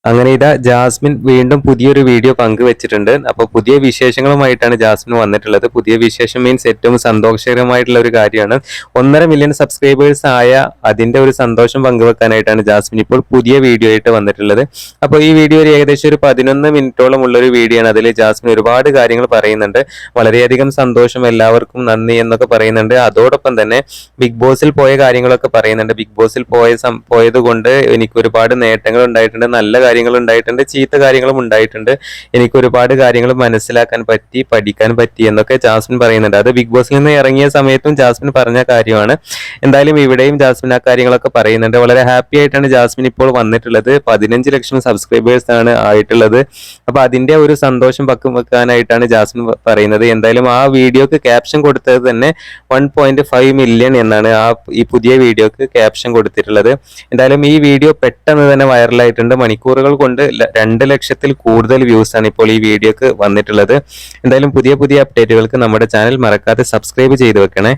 അങ്ങനെ ഇതാ ജാസ്മിൻ വീണ്ടും പുതിയൊരു വീഡിയോ പങ്കുവെച്ചിട്ടുണ്ട്. അപ്പോൾ പുതിയ വിശേഷങ്ങളുമായിട്ടാണ് ജാസ്മിൻ വന്നിട്ടുള്ളത്. പുതിയ വിശേഷം മീൻസ് ഏറ്റവും സന്തോഷകരമായിട്ടുള്ള ഒരു കാര്യമാണ്. 1.5 മില്യൺ സബ്സ്ക്രൈബേഴ്സ് ആയ അതിന്റെ ഒരു സന്തോഷം പങ്കുവെക്കാനായിട്ടാണ് ജാസ്മിൻ ഇപ്പോൾ പുതിയ വീഡിയോ ആയിട്ട് വന്നിട്ടുള്ളത്. അപ്പോൾ ഈ വീഡിയോ ഏകദേശം ഒരു 11 മിനിറ്റോളം ഉള്ള ഒരു വീഡിയോ ആണ്. അതിൽ ജാസ്മിൻ ഒരുപാട് കാര്യങ്ങൾ പറയുന്നുണ്ട്. വളരെയധികം സന്തോഷം, എല്ലാവർക്കും നന്ദി എന്നൊക്കെ പറയുന്നുണ്ട്. അതോടൊപ്പം തന്നെ ബിഗ് ബോസിൽ പോയ കാര്യങ്ങളൊക്കെ പറയുന്നുണ്ട്. ബിഗ് ബോസിൽ പോയത് കൊണ്ട് എനിക്ക് ഒരുപാട് നേട്ടങ്ങൾ ഉണ്ടായിട്ടുണ്ട്, നല്ല കാര്യങ്ങൾ ഉണ്ടായിട്ടുണ്ട്, ചീത്ത കാര്യങ്ങളും ഉണ്ടായിട്ടുണ്ട്. എനിക്ക് ഒരുപാട് കാര്യങ്ങൾ മനസ്സിലാക്കാൻ പറ്റി, പഠിക്കാൻ പറ്റി എന്നൊക്കെ ജാസ്മിൻ പറയുന്നുണ്ട്. അത് ബിഗ് ബോസിൽ നിന്ന് ഇറങ്ങിയ സമയത്തും ജാസ്മിൻ പറഞ്ഞ കാര്യമാണ്. എന്തായാലും ഇവിടെയും ജാസ്മിൻ ആ കാര്യങ്ങളൊക്കെ പറയുന്നുണ്ട്. വളരെ ഹാപ്പി ആയിട്ടാണ് ജാസ്മിൻ ഇപ്പോൾ വന്നിട്ടുള്ളത്. 15 ലക്ഷം സബ്സ്ക്രൈബേഴ്സ് ആണ് ആയിട്ടുള്ളത്. അപ്പൊ അതിന്റെ ഒരു സന്തോഷം പങ്കുവെക്കാനായിട്ടാണ് ജാസ്മിൻ പറയുന്നത്. എന്തായാലും ആ വീഡിയോക്ക് ക്യാപ്ഷൻ കൊടുത്തത് തന്നെ 1.5 മില്യൺ എന്നാണ് ഈ പുതിയ വീഡിയോക്ക് ക്യാപ്ഷൻ കൊടുത്തിട്ടുള്ളത്. എന്തായാലും ഈ വീഡിയോ പെട്ടെന്ന് തന്നെ വൈറലായിട്ടുണ്ട്. മണിക്കൂറുകൾ കൊണ്ട് 2 ലക്ഷത്തിൽ കൂടുതൽ വ്യൂസ് ആണ് ഇപ്പോൾ ഈ വീഡിയോക്ക് വന്നിട്ടുള്ളത്. എന്തായാലും പുതിയ അപ്ഡേറ്റുകൾക്ക് നമ്മുടെ ചാനൽ മറക്കാതെ സബ്സ്ക്രൈബ് ചെയ്ത് വെക്കണേ.